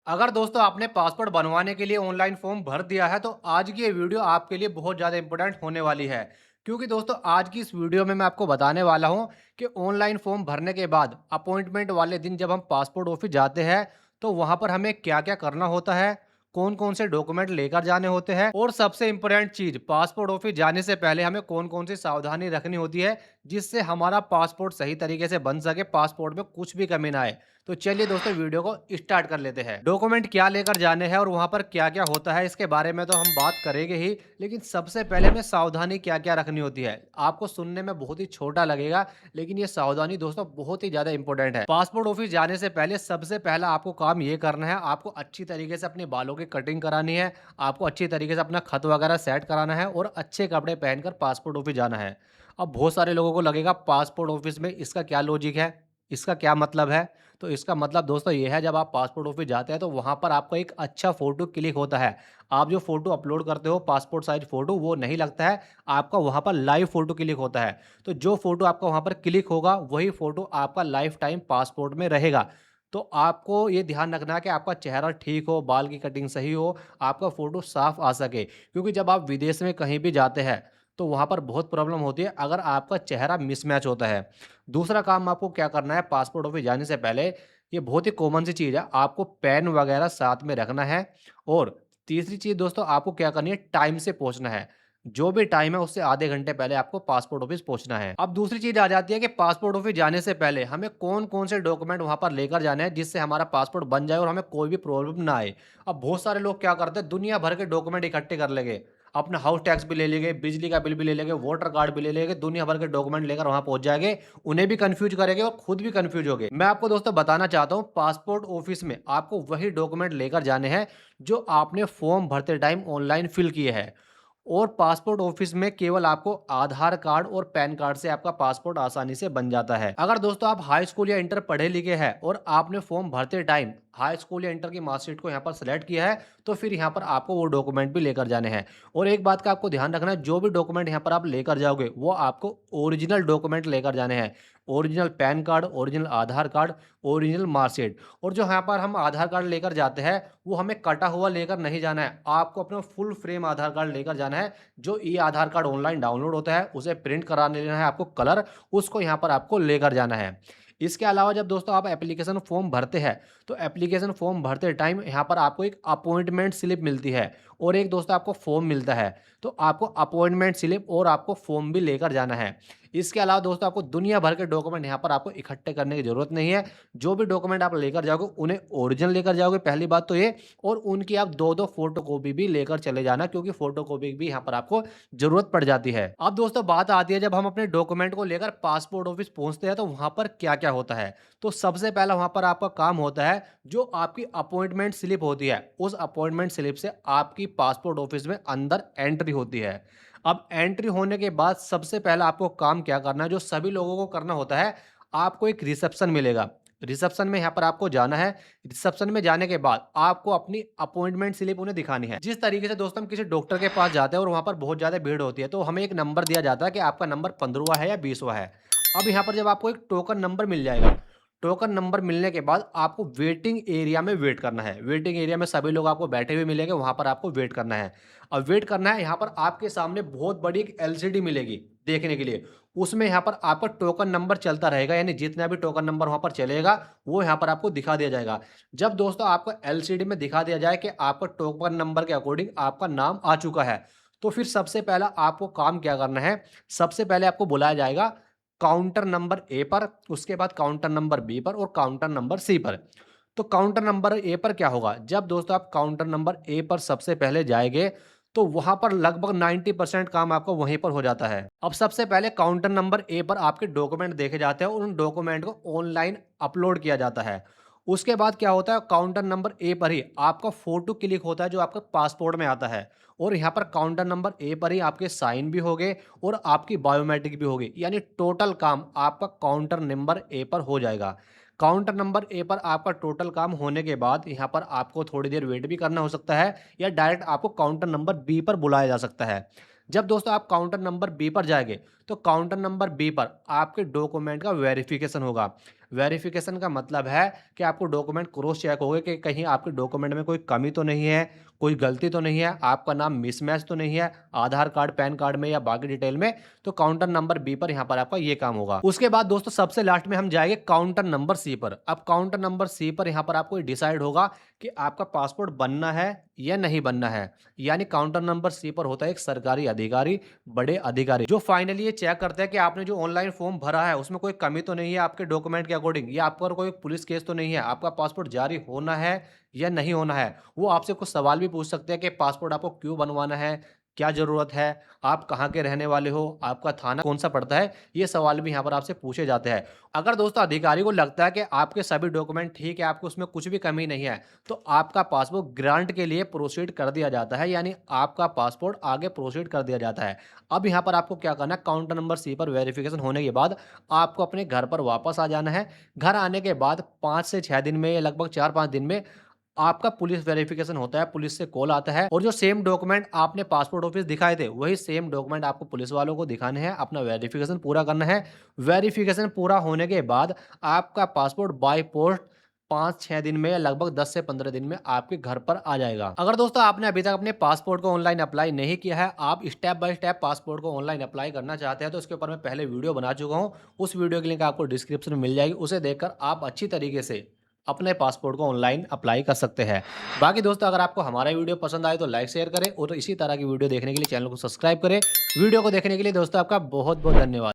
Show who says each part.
Speaker 1: अगर दोस्तों आपने पासपोर्ट बनवाने के लिए ऑनलाइन फॉर्म भर दिया है तो आज की ये वीडियो आपके लिए बहुत ज़्यादा इंपॉर्टेंट होने वाली है। क्योंकि दोस्तों आज की इस वीडियो में मैं आपको बताने वाला हूं कि ऑनलाइन फॉर्म भरने के बाद अपॉइंटमेंट वाले दिन जब हम पासपोर्ट ऑफिस जाते हैं तो वहां पर हमें क्या क्या करना होता है, कौन कौन से डॉक्यूमेंट लेकर जाने होते हैं और सबसे इंपॉर्टेंट चीज पासपोर्ट ऑफिस जाने से पहले हमें कौन कौन सी सावधानी रखनी होती है जिससे हमारा पासपोर्ट सही तरीके से बन सके, पासपोर्ट में कुछ भी कमी ना आए। तो चलिए दोस्तों वीडियो को स्टार्ट कर लेते हैं। डॉक्यूमेंट क्या लेकर जाने हैं और वहां पर क्या क्या होता है इसके बारे में तो हम बात करेंगे ही, लेकिन सबसे पहले हमें सावधानी क्या क्या रखनी होती है। आपको सुनने में बहुत ही छोटा लगेगा लेकिन ये सावधानी दोस्तों बहुत ही ज्यादा इंपॉर्टेंट है। पासपोर्ट ऑफिस जाने से पहले सबसे पहला आपको काम ये करना है, आपको अच्छी तरीके से अपने बालों की कटिंग करानी है, आपको अच्छी तरीके से अपना खत वगैरह सेट कराना है और अच्छे कपड़े पहनकर पासपोर्ट ऑफिस जाना है। अब बहुत सारे लोगों को लगेगा पासपोर्ट ऑफिस में इसका क्या लॉजिक है, इसका क्या मतलब है। तो इसका मतलब दोस्तों ये है, जब आप पासपोर्ट ऑफिस जाते हैं तो वहाँ पर आपका एक अच्छा फ़ोटो क्लिक होता है। आप जो फ़ोटो अपलोड करते हो पासपोर्ट साइज़ फ़ोटो वो नहीं लगता है, आपका वहाँ पर लाइव फ़ोटो क्लिक होता है। तो जो फ़ोटो आपका वहाँ पर क्लिक होगा वही फ़ोटो आपका लाइफ़ टाइम पासपोर्ट में रहेगा। तो आपको ये ध्यान रखना है कि आपका चेहरा ठीक हो, बाल की कटिंग सही हो, आपका फ़ोटो साफ़ आ सके। क्योंकि जब आप विदेश में कहीं भी जाते हैं तो वहाँ पर बहुत प्रॉब्लम होती है अगर आपका चेहरा मिसमैच होता है। दूसरा काम आपको क्या करना है पासपोर्ट ऑफिस जाने से पहले, ये बहुत ही कॉमन सी चीज़ है, आपको पेन वगैरह साथ में रखना है। और तीसरी चीज़ दोस्तों आपको क्या करनी है, टाइम से पहुँचना है। जो भी टाइम है उससे आधे घंटे पहले आपको पासपोर्ट ऑफिस पहुँचना है। अब दूसरी चीज़ आ जाती है कि पासपोर्ट ऑफिस जाने से पहले हमें कौन-कौन से डॉक्यूमेंट वहाँ पर लेकर जाने हैं जिससे हमारा पासपोर्ट बन जाए और हमें कोई भी प्रॉब्लम ना आए। अब बहुत सारे लोग क्या करते हैं, दुनिया भर के डॉक्यूमेंट इकट्ठे कर लेंगे। अपना हाउस टैक्स भी ले लेंगे, बिजली का बिल भी ले लेंगे, वोटर कार्ड भी ले लेंगे, दुनिया भर के डॉक्यूमेंट लेकर वहाँ पहुँच जाएँगे। उन्हें भी कन्फ्यूज़ करेंगे और खुद भी कन्फ्यूज़ होंगे। मैं आपको दोस्तों बताना चाहता हूँ पासपोर्ट ऑफिस में आपको वही डॉक्यूमेंट लेकर जाने हैं जो आपने फॉर्म भरते टाइम ऑनलाइन फिल किए हैं। और पासपोर्ट ऑफिस में केवल आपको आधार कार्ड और पैन कार्ड से आपका पासपोर्ट आसानी से बन जाता है। अगर दोस्तों आप हाई स्कूल या इंटर पढ़े लिखे हैं और आपने फॉर्म भरते टाइम हाई स्कूल या इंटर की मार्कशीट को यहाँ पर सेलेक्ट किया है तो फिर यहाँ पर आपको वो डॉक्यूमेंट भी लेकर जाने हैं। और एक बात का आपको ध्यान रखना है, जो भी डॉक्यूमेंट यहाँ पर आप लेकर जाओगे वो आपको ओरिजिनल डॉक्यूमेंट लेकर जाने हैं। ओरिजिनल पैन कार्ड, ओरिजिनल आधार कार्ड, ओरिजिनल मार्कशीट। और जो यहाँ पर हम आधार कार्ड लेकर जाते हैं वो हमें कटा हुआ लेकर नहीं जाना है, आपको अपना फुल फ्रेम आधार कार्ड लेकर जाना है। जो ई आधार कार्ड ऑनलाइन डाउनलोड होता है उसे प्रिंट कराने लेना है आपको कलर, उसको यहाँ पर आपको लेकर जाना है। इसके अलावा जब दोस्तों आप एप्लीकेशन फॉर्म भरते हैं तो एप्लीकेशन फॉर्म भरते टाइम यहाँ पर आपको एक अपॉइंटमेंट स्लिप मिलती है और एक दोस्तों आपको फॉर्म मिलता है। तो आपको अपॉइंटमेंट स्लिप और आपको फॉर्म भी लेकर जाना है। इसके अलावा दोस्तों आपको दुनिया भर के डॉक्यूमेंट यहाँ पर आपको इकट्ठे करने की जरूरत नहीं है। जो भी डॉक्यूमेंट आप लेकर जाओगे उन्हें ओरिजिनल लेकर जाओगे, पहली बात तो ये। और उनकी आप दो दो फोटो कॉपी भी लेकर चले जाना क्योंकि फोटो कॉपी भी यहाँ पर आपको जरूरत पड़ जाती है। अब दोस्तों बात आती है जब हम अपने डॉक्यूमेंट को लेकर पासपोर्ट ऑफिस पहुंचते हैं तो वहां पर क्या क्या होता है। तो सबसे पहला वहां पर आपका काम होता है, जो आपकी अपॉइंटमेंट स्लिप होती है उस अपॉइंटमेंट स्लिप से आपकी पासपोर्ट ऑफिस में अंदर एंट्री होती है। अब एंट्री होने के बाद सबसे पहला आपको काम क्या करना है, जो सभी लोगों को करना होता है, आपको एक रिसेप्शन मिलेगा। रिसेप्शन में यहाँ पर आपको जाना है। रिसेप्शन में जाने के बाद आपको अपनी अपॉइंटमेंट स्लिप उन्हें दिखानी है। जिस तरीके से दोस्तों हम किसी डॉक्टर के पास जाते हैं और वहाँ पर बहुत ज़्यादा भीड़ होती है तो हमें एक नंबर दिया जाता है कि आपका नंबर 15वां है या 20वां है। अब यहाँ पर जब आपको एक टोकन नंबर मिल जाएगा, टोकन नंबर मिलने के बाद आपको वेटिंग एरिया में वेट करना है। वेटिंग एरिया में सभी लोग आपको बैठे हुए मिलेंगे, वहाँ पर आपको वेट करना है। अब वेट करना है, यहाँ पर आपके सामने बहुत बड़ी एक एलसीडी मिलेगी देखने के लिए। उसमें यहाँ पर आपका टोकन नंबर चलता रहेगा, यानी जितना भी टोकन नंबर वहाँ पर चलेगा वो यहाँ पर आपको दिखा दिया जाएगा। जब दोस्तों आपको एलसीडी में दिखा दिया जाए कि आपका टोकन नंबर के अकॉर्डिंग आपका नाम आ चुका है, तो फिर सबसे पहला आपको काम क्या करना है, सबसे पहले आपको बुलाया जाएगा काउंटर नंबर ए पर, उसके बाद काउंटर नंबर बी पर और काउंटर नंबर सी पर। तो काउंटर नंबर ए पर क्या होगा, जब दोस्तों आप काउंटर नंबर ए पर सबसे पहले जाएंगे तो वहां पर लगभग 90% काम आपको वहीं पर हो जाता है। अब सबसे पहले काउंटर नंबर ए पर आपके डॉक्यूमेंट देखे जाते हैं और उन डॉक्यूमेंट को ऑनलाइन अपलोड किया जाता है। उसके बाद क्या होता है, काउंटर नंबर ए पर ही आपका फोटो क्लिक होता है जो आपका पासपोर्ट में आता है। और यहाँ पर काउंटर नंबर ए पर ही आपके साइन भी हो गए और आपकी बायोमेट्रिक भी होगी, यानी टोटल काम आपका काउंटर नंबर ए पर हो जाएगा। काउंटर नंबर ए पर आपका टोटल काम होने के बाद यहाँ पर आपको थोड़ी देर वेट भी करना हो सकता है या डायरेक्ट आपको काउंटर नंबर बी पर बुलाया जा सकता है। जब दोस्तों आप काउंटर नंबर बी पर जाएंगे तो काउंटर नंबर बी पर आपके डॉक्यूमेंट का वेरिफिकेशन होगा। वेरिफिकेशन का मतलब है कि आपको डॉक्यूमेंट क्रॉस चेक होगा कि कहीं आपके डॉक्यूमेंट में कोई कमी तो नहीं है, कोई गलती तो नहीं है, आपका नाम मिसमैच तो नहीं है आधार कार्ड, पैन कार्ड में या बाकी डिटेल में। तो काउंटर नंबर बी पर यहाँ पर आपका ये काम होगा। उसके बाद दोस्तों सबसे लास्ट में हम जाएंगे काउंटर नंबर सी पर। अब काउंटर नंबर सी पर यहाँ पर आपको डिसाइड होगा कि आपका पासपोर्ट बनना है या नहीं बनना है। यानी काउंटर नंबर सी पर होता है एक सरकारी अधिकारी, बड़े अधिकारी, जो फाइनली ये चेक करते हैं कि आपने जो ऑनलाइन फॉर्म भरा है उसमें कोई कमी तो नहीं है आपके डॉक्यूमेंट के अकॉर्डिंग, या आप पर कोई पुलिस केस तो नहीं है, आपका पासपोर्ट जारी होना है या नहीं होना है। वो आपसे कुछ सवाल भी पूछ सकते हैं कि पासपोर्ट आपको क्यों बनवाना है, क्या ज़रूरत है, आप कहाँ के रहने वाले हो, आपका थाना कौन-सा पड़ता है, ये सवाल भी यहाँ पर आपसे पूछे जाते हैं। अगर दोस्तों अधिकारी को लगता है कि आपके सभी डॉक्यूमेंट ठीक है, आपको उसमें कुछ भी कमी नहीं है, तो आपका पासपोर्ट ग्रांट के लिए प्रोसीड कर दिया जाता है, यानी आपका पासपोर्ट आगे प्रोसीड कर दिया जाता है। अब यहाँ पर आपको क्या करना है, काउंटर नंबर सी पर वेरिफिकेशन होने के बाद आपको अपने घर पर वापस आ जाना है। घर आने के बाद 5 से 6 दिन में या लगभग 4-5 दिन में आपका पुलिस वेरिफिकेशन होता है, पुलिस से कॉल आता है और जो सेम डॉक्यूमेंट आपने पासपोर्ट ऑफिस दिखाए थे, वही सेम डॉक्यूमेंट आपको पुलिस वालों को दिखाने हैं, अपना वेरिफिकेशन पूरा करना है। वेरिफिकेशन पूरा होने के बाद आपका पासपोर्ट बाय पोस्ट 5-6 दिन में या लगभग 10 से 15 दिन में आपके घर पर आ जाएगा। अगर दोस्तों आपने अभी तक अपने पासपोर्ट को ऑनलाइन अप्लाई नहीं किया है, आप स्टेप बाय स्टेप पासपोर्ट को ऑनलाइन अप्लाई करना चाहते हैं, तो इसके ऊपर मैं पहले वीडियो बना चुका हूँ। उस वीडियो की लिंक आपको डिस्क्रिप्शन में मिल जाएगी, उसे देखकर आप अच्छी तरीके से अपने पासपोर्ट को ऑनलाइन अप्लाई कर सकते हैं। बाकी दोस्तों अगर आपको हमारा वीडियो पसंद आए तो लाइक शेयर करें और इसी तरह की वीडियो देखने के लिए चैनल को सब्सक्राइब करें। वीडियो को देखने के लिए दोस्तों आपका बहुत बहुत धन्यवाद।